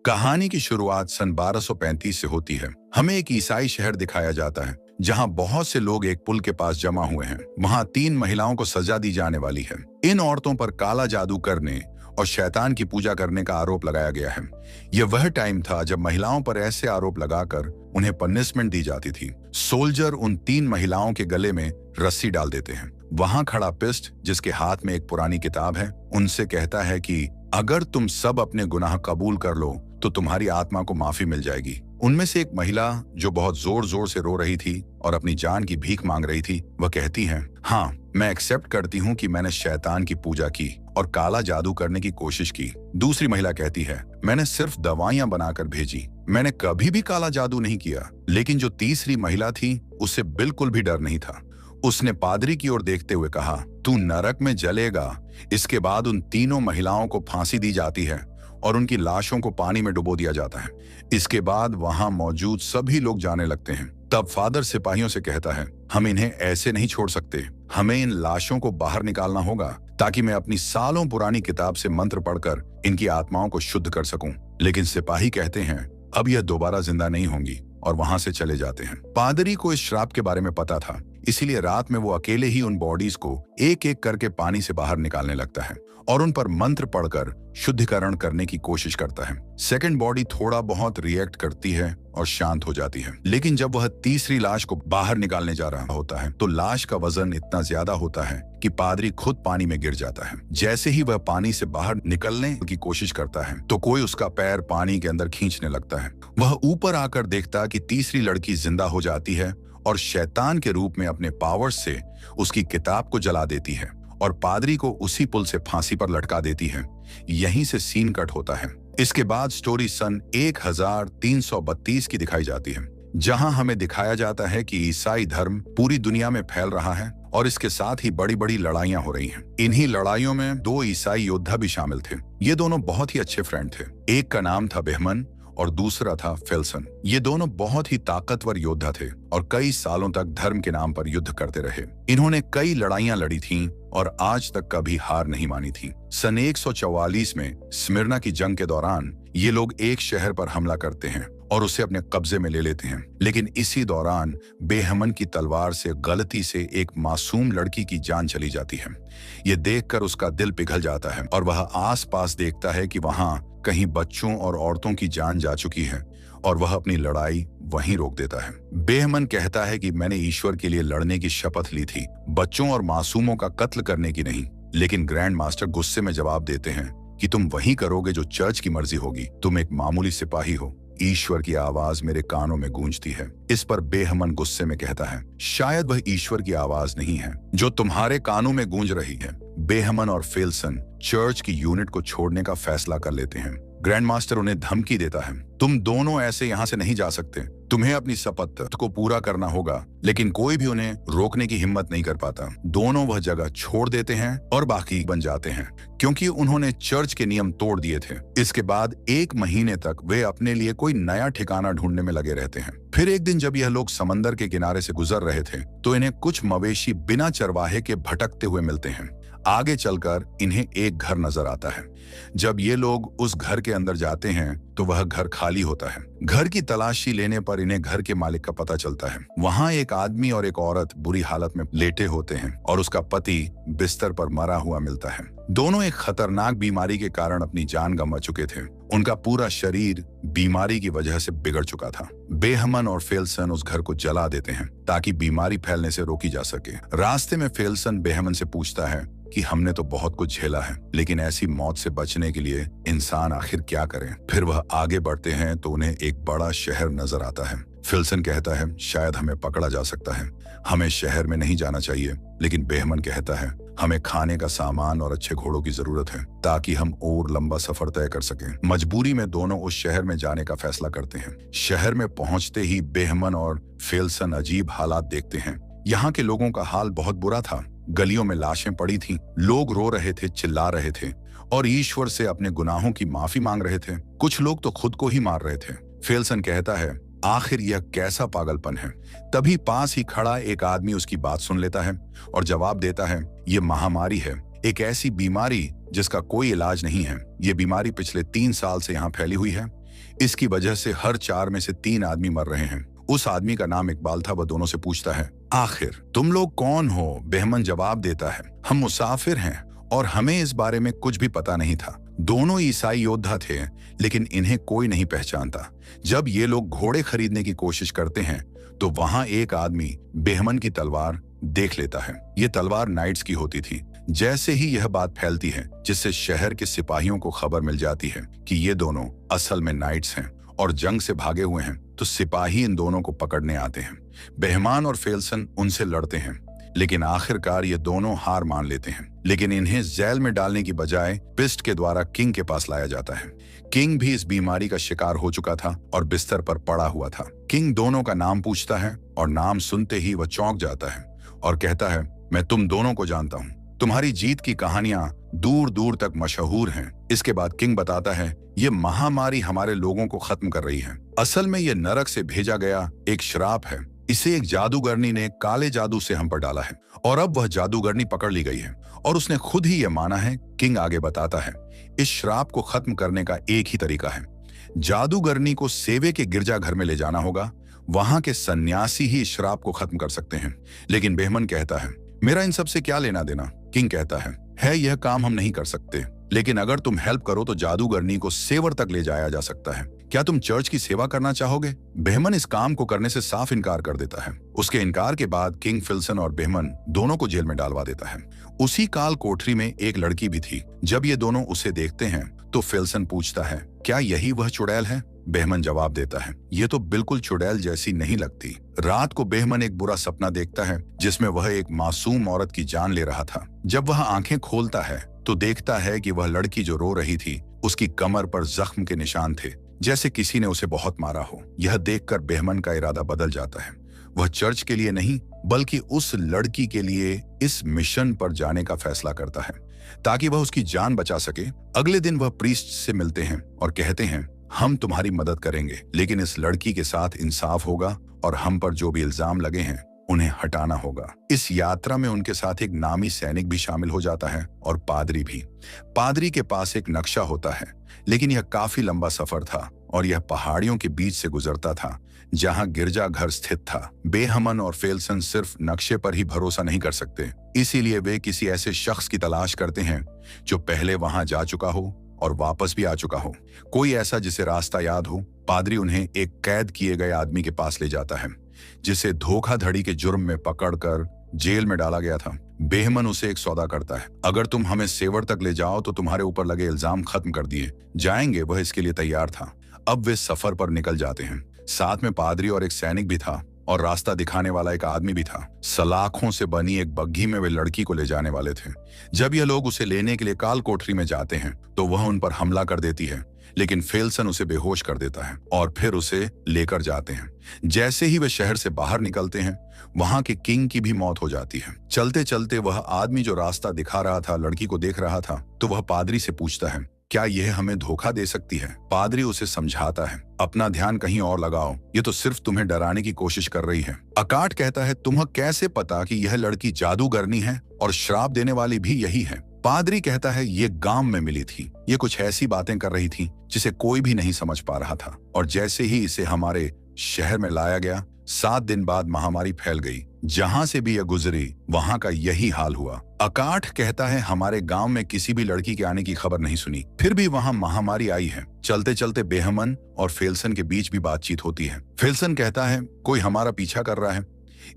कहानी की शुरुआत सन 1235 से होती है। हमें एक ईसाई शहर दिखाया जाता है जहां बहुत से लोग एक पुल के पास जमा हुए हैं। वहां 3 महिलाओं को सजा दी जाने वाली है। इन औरतों पर काला जादू करने और शैतान की पूजा करने का आरोप लगाया गया है। यह वह टाइम था जब महिलाओं पर ऐसे आरोप लगाकर उन्हें पनिशमेंट दी जाती थी। सोल्जर उन 3 महिलाओं के गले में रस्सी डाल देते हैं। वहां खड़ा पिस्ट, जिसके हाथ में एक पुरानी किताब है, उनसे कहता है कि अगर तुम सब अपने गुनाह कबूल कर लो तो तुम्हारी आत्मा को माफी मिल जाएगी। उनमें से एक महिला, जो बहुत जोर जोर से रो रही थी और अपनी जान की भीख मांग रही थी, वह कहती है, हाँ, मैं एक्सेप्ट करती हूँ कि मैंने शैतान की पूजा की और काला जादू करने की कोशिश की। दूसरी महिला कहती है, मैंने सिर्फ दवाइयां बनाकर भेजी, मैंने कभी भी काला जादू नहीं किया। लेकिन जो तीसरी महिला थी, उसे बिल्कुल भी डर नहीं था। उसने पादरी की ओर देखते हुए कहा, तू नरक में जलेगा। इसके बाद उन तीनों महिलाओं को फांसी दी जाती है और उनकी लाशों को पानी में डुबो दिया जाता है। इसके बाद वहां मौजूद सभी लोग जाने लगते हैं। तब फादर सिपाहियों से कहता है, हम इन्हें ऐसे नहीं छोड़ सकते, हमें इन लाशों को बाहर निकालना होगा ताकि मैं अपनी सालों पुरानी किताब से मंत्र पढ़कर इनकी आत्माओं को शुद्ध कर सकूं। लेकिन सिपाही कहते हैं, अब यह दोबारा जिंदा नहीं होंगी, और वहां से चले जाते हैं। पादरी को इस श्राप के बारे में पता था, इसीलिए रात में वो अकेले ही उन बॉडीज को एक एक करके पानी से बाहर निकालने लगता है और उन पर मंत्र पढ़कर शुद्धिकरण करने की कोशिश करता है। सेकंड बॉडी थोड़ा बहुत रिएक्ट करती है और शांत हो जाती है। लेकिन जब वह तीसरी लाश को बाहर निकालने जा रहा होता है तो लाश का वजन इतना ज्यादा होता है कि पादरी खुद पानी में गिर जाता है। जैसे ही वह पानी से बाहर निकलने की कोशिश करता है तो कोई उसका पैर पानी के अंदर खींचने लगता है। वह ऊपर आकर देखता कि तीसरी लड़की जिंदा हो जाती है और शैतान के रूप में अपने पावर्स से उसकी किताब को जला देती है और पादरी को उसी पुल से फांसी पर लटका देती है। यहीं से सीन कट होता है। इसके बाद स्टोरी सन 1332 की दिखाई जाती है, जहां हमें दिखाया जाता है कि ईसाई धर्म पूरी दुनिया में फैल रहा है और इसके साथ ही बड़ी बड़ी लड़ाइयां हो रही हैं। इन्हीं लड़ाइयों में 2 ईसाई योद्धा भी शामिल थे। ये दोनों बहुत ही अच्छे फ्रेंड थे। एक का नाम था बेहमन और दूसरा था फेल्सन। ये दोनों बहुत ही ताकतवर योद्धा थे और कई सालों तक धर्म के नाम पर युद्ध करते रहे। इन्होंने कई लड़ाइयां लड़ी थीं और आज तक कभी हार नहीं मानी थी। सन 144 में स्मिर्ना की जंग के दौरान ये लोग एक शहर पर हमला करते हैं और उसे अपने कब्जे में ले लेते हैं। लेकिन इसी दौरान बेहमन की तलवार से गलती से एक मासूम लड़की की जान चली जाती है। ये देखकर उसका दिल पिघल जाता है और वह आसपास देखता है कि वहां कहीं बच्चों और औरतों की जान जा चुकी है और वह अपनी लड़ाई वहीं रोक देता है। बेहमन कहता है कि मैंने ईश्वर के लिए लड़ने की शपथ ली थी, बच्चों और मासूमों का कत्ल करने की नहीं। लेकिन ग्रैंड मास्टर गुस्से में जवाब देते हैं कि तुम वही करोगे जो चर्च की मर्जी होगी। तुम एक मामूली सिपाही हो। ईश्वर की आवाज मेरे कानों में गूंजती है। इस पर बेहमन गुस्से में कहता है, शायद वह ईश्वर की आवाज नहीं है जो तुम्हारे कानों में गूंज रही है। बेहमन और फेल्सन चर्च की यूनिट को छोड़ने का फैसला कर लेते हैं। ग्रैंड मास्टर उन्हें धमकी देता है, तुम दोनों ऐसे यहाँ से नहीं जा सकते, तुम्हें अपनी शपथ को पूरा करना होगा। लेकिन कोई भी उन्हें रोकने की हिम्मत नहीं कर पाता। दोनों वह जगह छोड़ देते हैं और बाकी बन जाते हैं, क्योंकि उन्होंने चर्च के नियम तोड़ दिए थे। इसके बाद 1 महीने तक वे अपने लिए कोई नया ठिकाना ढूंढने में लगे रहते हैं। फिर एक दिन जब यह लोग समंदर के किनारे से गुजर रहे थे तो इन्हें कुछ मवेशी बिना चरवाहे के भटकते हुए मिलते हैं। आगे चलकर इन्हें एक घर नजर आता है। जब ये लोग उस घर के अंदर जाते हैं तो वह घर खाली होता है। घर की तलाशी लेने पर इन्हें घर के मालिक का पता चलता है। वहां एक आदमी और एक औरत बुरी हालत में लेटे होते हैं और उसका पति बिस्तर पर मरा हुआ मिलता है। दोनों एक खतरनाक बीमारी के कारण अपनी जान गंवा चुके थे। उनका पूरा शरीर बीमारी की वजह से बिगड़ चुका था। बेहमन और फेल्सन उस घर को जला देते हैं ताकि बीमारी फैलने से रोकी जा सके। रास्ते में फेल्सन बेहमन से पूछता है कि हमने तो बहुत कुछ झेला है, लेकिन ऐसी मौत से बचने के लिए इंसान आखिर क्या करे। फिर वह आगे बढ़ते हैं तो उन्हें एक बड़ा शहर नजर आता है। फिल्सन कहता है, शायद हमें पकड़ा जा सकता है, हमें शहर में नहीं जाना चाहिए। लेकिन बेहमन कहता है, हमें खाने का सामान और अच्छे घोड़ों की जरूरत है ताकि हम और लंबा सफर तय कर सकें। मजबूरी में दोनों उस शहर में जाने का फैसला करते हैं। शहर में पहुंचते ही बेहमन और फिल्सन अजीब हालात देखते हैं। यहाँ के लोगों का हाल बहुत बुरा था। गलियों में लाशें पड़ी थीं, लोग रो रहे थे, चिल्ला रहे थे और ईश्वर से अपने गुनाहों की माफी मांग रहे थे। कुछ लोग तो खुद को ही मार रहे थे। फेल्सन कहता है, आखिर यह कैसा पागलपन है। तभी पास ही खड़ा एक आदमी उसकी बात सुन लेता है और जवाब देता है, ये महामारी है, एक ऐसी बीमारी जिसका कोई इलाज नहीं है। ये बीमारी पिछले 3 साल से यहाँ फैली हुई है। इसकी वजह से हर 4 में से 3 आदमी मर रहे हैं। उस आदमी का नाम इकबाल था। वह दोनों से पूछता है, आखिर तुम लोग कौन हो? बेहमन जवाब देता है, हम मुसाफिर हैं और हमें इस बारे में कुछ भी पता नहीं था। दोनों ईसाई योद्धा थे, लेकिन इन्हें कोई नहीं पहचानता। जब ये लोग घोड़े खरीदने की कोशिश करते हैं तो वहां एक आदमी बेहमन की तलवार देख लेता है। ये तलवार नाइट्स की होती थी। जैसे ही यह बात फैलती है, जिससे शहर के सिपाहियों को खबर मिल जाती है कि ये दोनों असल में नाइट्स हैं और जंग से भागे हुए हैं, तो सिपाही इन दोनों को पकड़ने आते हैं। बेहमान और फेल्सन उनसे लड़ते हैं, लेकिन आखिरकार ये दोनों हार मान लेते हैं। लेकिन इन्हें जेल में डालने की बजाय पिस्ट के द्वारा किंग के पास लाया जाता है। किंग भी इस बीमारी का शिकार हो चुका था और बिस्तर पर पड़ा हुआ था। किंग दोनों का नाम पूछता है और नाम सुनते ही वह चौंक जाता है और कहता है, मैं तुम दोनों को जानता हूँ। तुम्हारी जीत की कहानियां दूर दूर तक मशहूर हैं। इसके बाद किंग बताता है, ये महामारी हमारे लोगों को खत्म कर रही है। असल में ये नरक से भेजा गया एक श्राप है। इसे एक जादूगरनी ने काले जादू से हम पर डाला है और अब वह जादूगरनी पकड़ ली गई है और उसने खुद ही यह माना है। किंग आगे बताता है, इस श्राप को खत्म करने का एक ही तरीका है। जादूगरनी को सेवे के गिरजाघर में ले जाना होगा। वहां के सन्यासी ही इस श्राप को खत्म कर सकते हैं। लेकिन बेहमन कहता है, मेरा इन सब से क्या लेना देना? किंग कहता है यह काम हम नहीं कर सकते, लेकिन अगर तुम हेल्प करो तो जादूगरनी को सेवर तक ले जाया जा सकता है। क्या तुम चर्च की सेवा करना चाहोगे? बेहमन इस काम को करने से साफ इनकार कर देता है। उसके इनकार के बाद किंग फिल्सन और बेहमन दोनों को जेल में डालवा देता है। उसी काल कोठरी में एक लड़की भी थी। जब ये दोनों उसे देखते हैं तो फिल्सन पूछता है, क्या यही वह चुड़ैल है? बेहमन जवाब देता है, ये तो बिल्कुल चुड़ैल जैसी नहीं लगती। रात को बेहमन एक बुरा सपना देखता है जिसमें वह एक मासूम औरत की जान ले रहा था। जब वह आंखें खोलता है तो देखता है कि वह लड़की जो रो रही थी, उसकी कमर पर जख्म के निशान थे, जैसे किसी ने उसे बहुत मारा हो। यह देखकर बेहमन का इरादा बदल जाता है। वह चर्च के लिए नहीं बल्कि उस लड़की के लिए इस मिशन पर जाने का फैसला करता है ताकि वह उसकी जान बचा सके। अगले दिन वह प्रीस्ट से मिलते हैं और कहते हैं, हम तुम्हारी मदद करेंगे, लेकिन इस लड़की के साथ इंसाफ होगा और हम पर जो भी इल्जाम लगे हैं उन्हें हटाना होगा। इस यात्रा में उनके साथ एक नामी सैनिक भी शामिल हो जाता है और पादरी भी। पादरी के पास एक नक्शा होता है, लेकिन यह काफी लंबा सफर था और यह पहाड़ियों के बीच से गुजरता था जहां गिरजाघर स्थित था। बेहमन और फेल्सन सिर्फ नक्शे पर ही भरोसा नहीं कर सकते, इसीलिए वे किसी ऐसे शख्स की तलाश करते हैं जो पहले वहां जा चुका हो और वापस भी आ चुका हो, कोई ऐसा जिसे रास्ता याद हो। पादरी उन्हें एक कैद किए गए आदमी के पास ले जाता है जिसे धोखाधड़ी के जुर्म में पकड़कर जेल में डाला गया था। बेहमन उसे एक सौदा करता है, अगर तुम हमें सेवर तक ले जाओ तो तुम्हारे ऊपर लगे इल्जाम खत्म कर दिए जाएंगे। वह इसके लिए तैयार था। अब वे सफर पर निकल जाते हैं। साथ में पादरी और एक सैनिक भी था और रास्ता दिखाने वाला एक आदमी भी था। सलाखों से बनी एक बग्घी में वे लड़की को ले जाने वाले थे। जब यह लोग उसे लेने के लिए काल कोठरी में जाते हैं तो वह उन पर हमला कर देती है, लेकिन फेल्सन उसे बेहोश कर देता है और फिर उसे लेकर जाते हैं। जैसे ही वे शहर से बाहर निकलते हैं, वहां के किंग की भी मौत हो जाती है। चलते चलते वह आदमी जो रास्ता दिखा रहा था लड़की को देख रहा था, तो वह पादरी से पूछता है, क्या यह हमें धोखा दे सकती है? पादरी उसे समझाता है, अपना ध्यान कहीं और लगाओ, ये तो सिर्फ तुम्हें डराने की कोशिश कर रही है। अकाट कहता है, तुम्हें कैसे पता कि यह लड़की जादूगरनी है और श्राप देने वाली भी यही है? पादरी कहता है, ये गांव में मिली थी। ये कुछ ऐसी बातें कर रही थी जिसे कोई भी नहीं समझ पा रहा था, और जैसे ही इसे हमारे शहर में लाया गया, 7 दिन बाद महामारी फैल गई। जहां से भी यह गुजरी वहां का यही हाल हुआ। अकाठ कहता है, हमारे गांव में किसी भी लड़की के आने की खबर नहीं सुनी, फिर भी वहां महामारी आई है। चलते चलते बेहमन और फेल्सन के बीच भी बातचीत होती है। फेल्सन कहता है, कोई हमारा पीछा कर रहा है,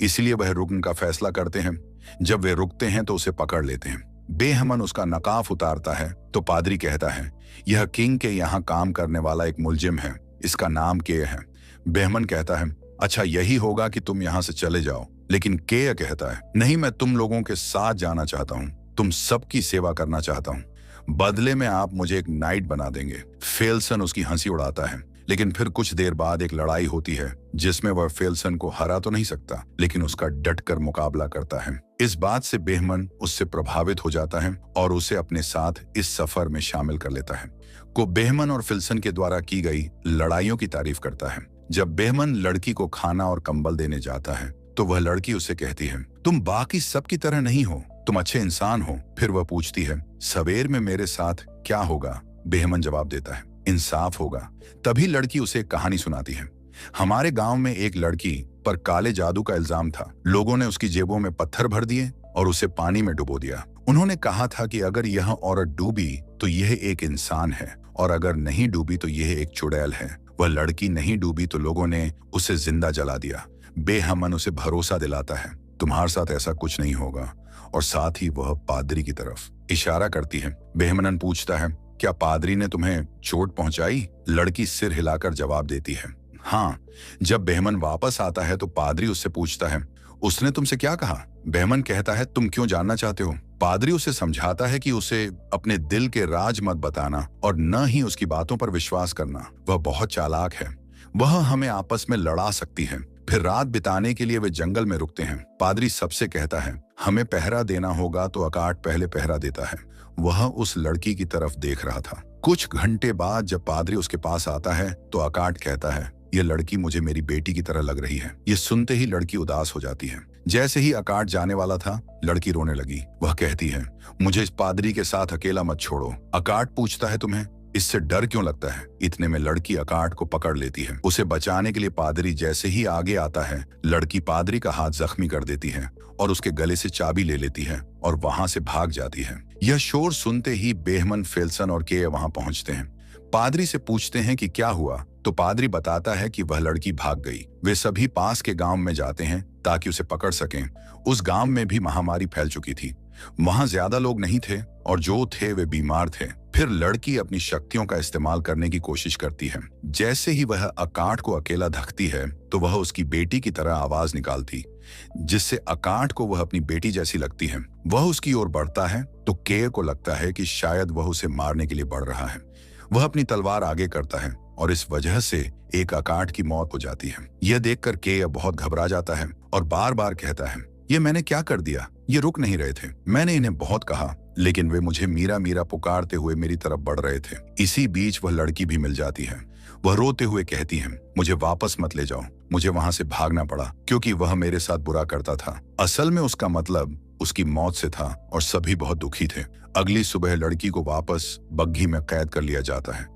इसलिए वह रुकने का फैसला करते हैं। जब वे रुकते हैं तो उसे पकड़ लेते हैं। बेहमन उसका नकाब उतारता है तो पादरी कहता है, यह किंग के यहाँ काम करने वाला एक मुलजिम है, इसका नाम के है। बेहमन कहता है, अच्छा यही होगा कि तुम यहाँ से चले जाओ। लेकिन के कहता है, नहीं, मैं तुम लोगों के साथ जाना चाहता हूँ, तुम सबकी सेवा करना चाहता हूँ, बदले में आप मुझे एक नाइट बना देंगे। फेल्सन उसकी हंसी उड़ाता है, लेकिन फिर कुछ देर बाद एक लड़ाई होती है जिसमें वह फेल्सन को हरा तो नहीं सकता, लेकिन उसका डटकर मुकाबला करता है। इस बात से बेहमन उससे प्रभावित हो जाता है और उसे अपने साथ इस सफर में शामिल कर लेता है। को बेहमन और फिल्सन के द्वारा की गई लड़ाइयों की तारीफ करता है। जब बेहमन लड़की को खाना और कंबल देने जाता है तो वह लड़की उसे कहती है, तुम बाकी सब की तरह नहीं हो, तुम अच्छे इंसान हो। फिर वह पूछती है, सवेर में मेरे साथ क्या होगा? बेहमन जवाब देता है, इंसाफ होगा। तभी लड़की उसे एक कहानी सुनाती है। हमारे गांव में एक लड़की पर काले जादू का इल्जाम था। लोगों ने उसकी जेबों में पत्थर भर दिए और उसे पानी में डुबो दिया। उन्होंने कहा था कि अगर यह औरत डूबी तो यह एक इंसान है, और अगर नहीं डूबी तो यह एक चुड़ैल है। वह लड़की नहीं डूबी तो लोगों ने उसे जिंदा जला दिया। बेहमन उसे भरोसा दिलाता है, तुम्हारे साथ ऐसा कुछ नहीं होगा, और साथ ही वह पादरी की तरफ इशारा करती है। बेहमनन पूछता है, क्या पादरी ने तुम्हें चोट पहुंचाई? लड़की सिर हिलाकर जवाब देती है, हाँ। जब बेहमन वापस आता है तो पादरी उससे पूछता है, उसने तुमसे क्या कहा? बेहमन कहता है, तुम क्यों जानना चाहते हो? पादरी उसे समझाता है कि उसे अपने दिल के राज मत बताना और न ही उसकी बातों पर विश्वास करना। वह बहुत चालाक है, वह हमें आपस में लड़ा सकती है। फिर रात बिताने के लिए वे जंगल में रुकते हैं। पादरी सबसे कहता है, हमें पहरा देना होगा तो अकाट पहले पहरा देता है। वह उस लड़की की तरफ देख रहा था। कुछ घंटे बाद जब पादरी उसके पास आता है तो अकाट कहता है, यह लड़की मुझे मेरी बेटी की तरह लग रही है। ये सुनते ही लड़की उदास हो जाती है। जैसे ही अकाट जाने वाला था, लड़की रोने लगी। वह कहती है, मुझे इस पादरी के साथ अकेला मत छोड़ो। अकाट पूछता है, तुम्हें इससे डर क्यों लगता है? इतने में लड़की अकाट को पकड़ लेती है। उसे बचाने के लिए पादरी जैसे ही आगे आता है, लड़की पादरी का हाथ जख्मी कर देती है और उसके गले से चाबी ले लेती है और वहां से भाग जाती है। यह शोर सुनते ही बेहमन, फेल्सन और के वहां पहुंचते हैं। पादरी से पूछते हैं कि क्या हुआ, तो पादरी बताता है कि वह लड़की भाग गई। वे सभी पास के गांव में जाते हैं ताकि उसे पकड़ सकें। उस गांव में भी महामारी फैल चुकी थी। वहां ज्यादा लोग नहीं थे और जो थे वे बीमार थे। फिर लड़की अपनी शक्तियों का इस्तेमाल करने की कोशिश करती है। जैसे ही वह अकाट को अकेला धकती है तो वह उसकी बेटी की तरह आवाज निकालती, जिससे अकाट को वह अपनी बेटी जैसी लगती है। वह उसकी ओर बढ़ता है तो के को लगता है कि शायद वह उसे मारने के लिए बढ़ रहा है। वह अपनी तलवार आगे करता है और इस वजह से एक अकाट की मौत हो जाती है। यह देखकर के बहुत घबरा जाता है और बार बार कहता है, ये मैंने क्या कर दिया? ये रुक नहीं रहे थे। मैंने इन्हें बहुत कहा, लेकिन वे मुझे मीरा मीरा पुकारते हुए मेरी तरफ बढ़ रहे थे। इसी बीच वह लड़की भी मिल जाती है। वह रोते हुए कहती है, मुझे वापस मत ले जाओ। मुझे वहां से भागना पड़ा क्योंकि वह मेरे साथ बुरा करता था। असल में उसका मतलब उसकी मौत से था और सभी बहुत दुखी थे। अगली सुबह लड़की को वापस बग्घी में कैद कर लिया जाता है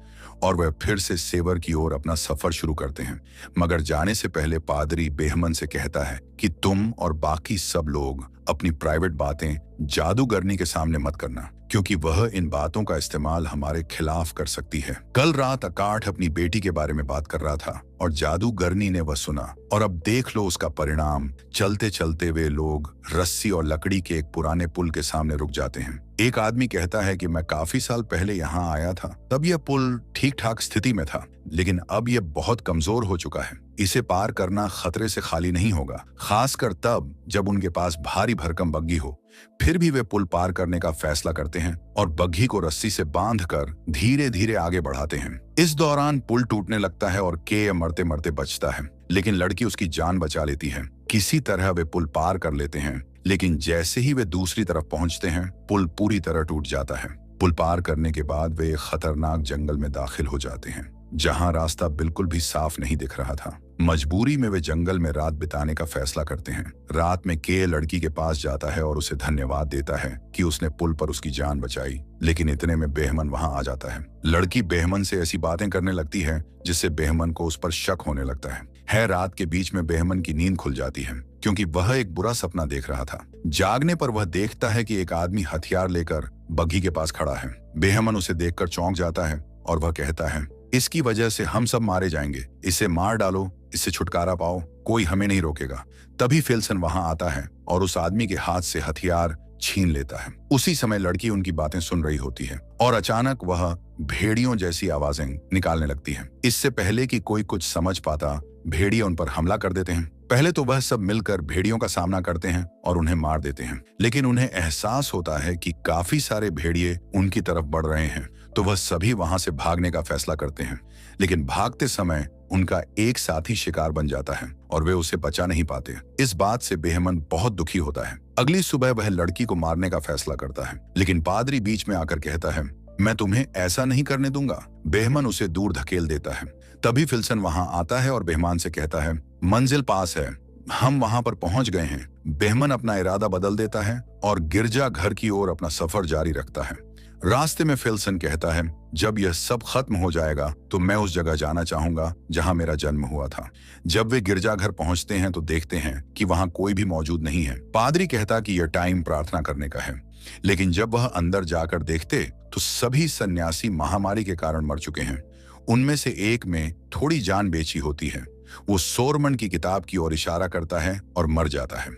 और वह फिर से सेवर की ओर अपना सफर शुरू करते हैं। मगर जाने से पहले पादरी बेहमन से कहता है कि तुम और बाकी सब लोग अपनी प्राइवेट बातें जादूगरनी के सामने मत करना, क्योंकि वह इन बातों का इस्तेमाल हमारे खिलाफ कर सकती है। कल रात अकाट अपनी बेटी के बारे में बात कर रहा था और जादूगरनी ने वह सुना, और अब देख लो उसका परिणाम। चलते चलते वे लोग रस्सी और लकड़ी के एक पुराने पुल के सामने रुक जाते हैं। एक आदमी कहता है कि मैं काफी साल पहले यहाँ आया था, तब यह पुल ठीक ठाक स्थिति में था, लेकिन अब यह बहुत कमजोर हो चुका है। इसे पार करना खतरे से खाली नहीं होगा, खासकर तब जब उनके पास भारी भरकम बग्घी हो। फिर भी वे पुल पार करने का फैसला करते हैं और बग्घी को रस्सी से बांधकर धीरे धीरे आगे बढ़ाते हैं। इस दौरान पुल टूटने लगता है और के मरते मरते बचता है, लेकिन लड़की उसकी जान बचा लेती है। किसी तरह वे पुल पार कर लेते हैं, लेकिन जैसे ही वे दूसरी तरफ पहुंचते हैं, पुल पूरी तरह टूट जाता है। पुल पार करने के बाद वे एक खतरनाक जंगल में दाखिल हो जाते हैं, जहां रास्ता बिल्कुल भी साफ नहीं दिख रहा था। मजबूरी में वे जंगल में रात बिताने का फैसला करते हैं। रात में के लड़की के पास जाता है और उसे धन्यवाद देता है कि उसने पुल पर उसकी जान बचाई, लेकिन इतने में बेहमन वहां आ जाता है। लड़की बेहमन से ऐसी बातें करने लगती है जिससे बेहमन को उस पर शक होने लगता है। रात के बीच में बेहमन की नींद खुल जाती है क्योंकि वह एक बुरा सपना देख रहा था। जागने पर वह देखता है कि एक आदमी हथियार लेकर बग्घी के पास खड़ा है। बेहमन उसे देखकर चौंक जाता है और वह कहता है, इसकी वजह से हम सब मारे जाएंगे, इसे मार डालो, इससे छुटकारा पाओ, कोई हमें नहीं रोकेगा। तभी फेल्सन वहां आता है और उस आदमी के हाथ से हथियार छीन लेता है। उसी समय लड़की उनकी बातें सुन रही होती है और अचानक वह भेड़ियों जैसी आवाजें निकालने लगती है। इससे पहले कि कोई कुछ समझ पाता, भेड़िए उन पर हमला कर देते हैं। पहले तो वह सब मिलकर भेड़ियों का सामना करते हैं और उन्हें मार देते हैं, लेकिन उन्हें एहसास होता है कि काफी सारे भेड़िए उनकी तरफ बढ़ रहे हैं, तो वह सभी वहां से भागने का फैसला करते हैं। लेकिन भागते समय उनका एक साथी शिकार बन जाता है और वे उसे बचा नहीं पाते। इस बात से बेहमन बहुत दुखी होता है। अगली सुबह वह लड़की को मारने का फैसला करता है, लेकिन पादरी बीच में आकर कहता है, मैं तुम्हें ऐसा नहीं करने दूंगा। बेहमन उसे दूर धकेल देता है। तभी फिल्सन वहां आता है और बेहमान से कहता है, मंजिल पास है, हम वहां पर पहुंच गए हैं। बेहमन अपना इरादा बदल देता है और गिरजा घर की ओर अपना सफर जारी रखता है। रास्ते में फिल्सन कहता है, जब यह सब खत्म हो जाएगा तो मैं उस जगह जाना चाहूंगा जहां मेरा जन्म हुआ था। जब वे गिरजाघर पहुंचते हैं तो देखते हैं कि वहां कोई भी मौजूद नहीं है। पादरी कहता कि यह टाइम प्रार्थना करने का है, लेकिन जब वह अंदर जाकर देखते तो सभी सन्यासी महामारी के कारण मर चुके हैं। उनमें से एक में थोड़ी जान बेची होती है। वो सोरमन की किताब की ओर इशारा करता है और मर जाता है।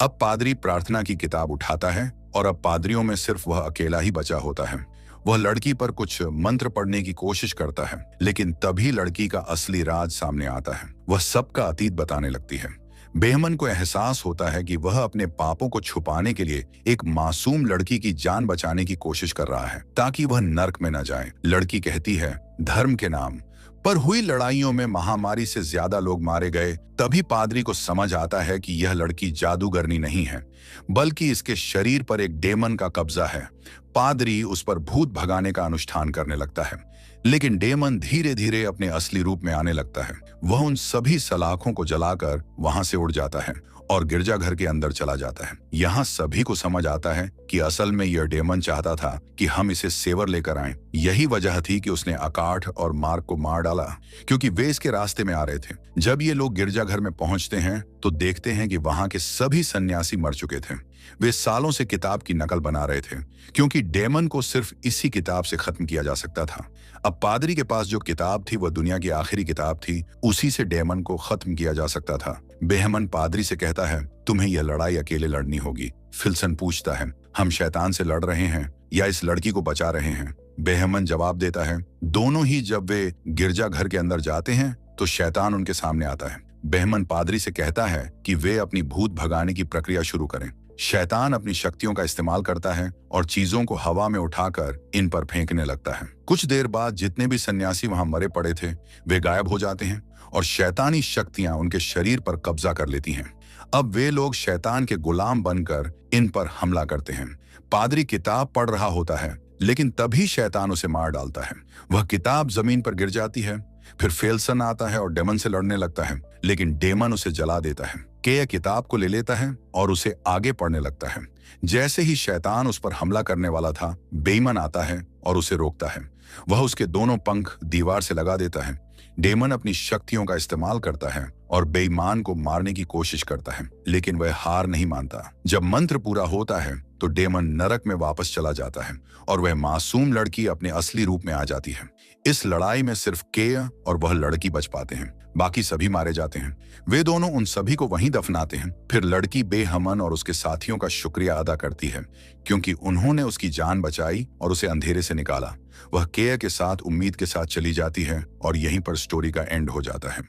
अब पादरी प्रार्थना की किताब उठाता है और अब पादरियों में सिर्फ वह अकेला ही बचा होता है। वह लड़की पर कुछ मंत्र पढ़ने की कोशिश करता है, लेकिन तभी लड़की का असली राज सामने आता है। वह सबका अतीत बताने लगती है। बेहमन को एहसास होता है कि वह अपने पापों को छुपाने के लिए एक मासूम लड़की की जान बचाने की कोशिश कर रहा है ताकि वह नर्क में न जाए। लड़की कहती है, धर्म के नाम पर हुई लड़ाइयों में महामारी से ज्यादा लोग मारे गए। तभी पादरी को समझ आता है कि यह लड़की जादूगरनी नहीं है, बल्कि इसके शरीर पर एक डेमन का कब्जा है। पादरी उस पर भूत भगाने का अनुष्ठान करने लगता है, लेकिन डेमन धीरे धीरे अपने असली रूप में आने लगता है। वह उन सभी सलाखों को जलाकर वहां से उड़ जाता है और गिरजाघर के अंदर चला जाता है। यहाँ सभी को समझ आता है कि असल में यह डेमन चाहता था कि हम इसे सेवर लेकर आएं। यही वजह थी कि उसने अकाठ और मार्क को मार डाला, क्योंकि वे इसके रास्ते में आ रहे थे। जब ये लोग गिरजाघर में पहुंचते हैं तो देखते हैं कि वहां के सभी सन्यासी मर चुके थे। वे सालों से किताब की नकल बना रहे थे, क्योंकि डेमन को सिर्फ इसी किताब से खत्म किया जा सकता था। अब पादरी के पास जो किताब थी वह दुनिया की आखिरी किताब थी, उसी से डेमन को खत्म किया जा सकता था। बेहमन पादरी से कहता है, तुम्हें यह लड़ाई अकेले लड़नी होगी। फिल्सन पूछता है, हम शैतान से लड़ रहे हैं या इस लड़की को बचा रहे हैं? बेहमन जवाब देता है, दोनों ही। जब वे गिरजाघर के अंदर जाते हैं तो शैतान उनके सामने आता है। बेहमन पादरी से कहता है कि वे अपनी भूत भगाने की प्रक्रिया शुरू करें। शैतान अपनी शक्तियों का इस्तेमाल करता है और चीजों को हवा में उठाकर इन पर फेंकने लगता है। कुछ देर बाद जितने भी सन्यासी वहां मरे पड़े थे वे गायब हो जाते हैं और शैतानी शक्तियां उनके शरीर पर कब्जा कर लेती हैं। अब वे लोग शैतान के गुलाम बनकर इन पर हमला करते हैं। पादरी किताब पढ़ रहा होता है, लेकिन तभी शैतान उसे मार डालता है। वह किताब जमीन पर गिर जाती है। फिर फेल्सन आता है और डेमन से लड़ने लगता है, लेकिन डेमन उसे जला देता है। केय किताब को ले लेता है और उसे आगे पढ़ने लगता है। जैसे ही शैतान उस पर हमला करने वाला था, बेईमान आता है और उसे रोकता है। वह उसके दोनों पंख दीवार से लगा देता है। डेमन अपनी शक्तियों का इस्तेमाल करता है और बेईमान को मारने की कोशिश करता है, लेकिन वह हार नहीं मानता। जब मंत्र पूरा होता है तो डेमन नरक में वापस चला जाता है और वह मासूम लड़की अपने असली रूप में आ जाती है। इस लड़ाई में सिर्फ केय और वह लड़की बच पाते हैं, बाकी सभी मारे जाते हैं। वे दोनों उन सभी को वहीं दफनाते हैं। फिर लड़की बेहमन और उसके साथियों का शुक्रिया अदा करती है, क्योंकि उन्होंने उसकी जान बचाई और उसे अंधेरे से निकाला। वह केय के साथ उम्मीद के साथ चली जाती है और यहीं पर स्टोरी का एंड हो जाता है।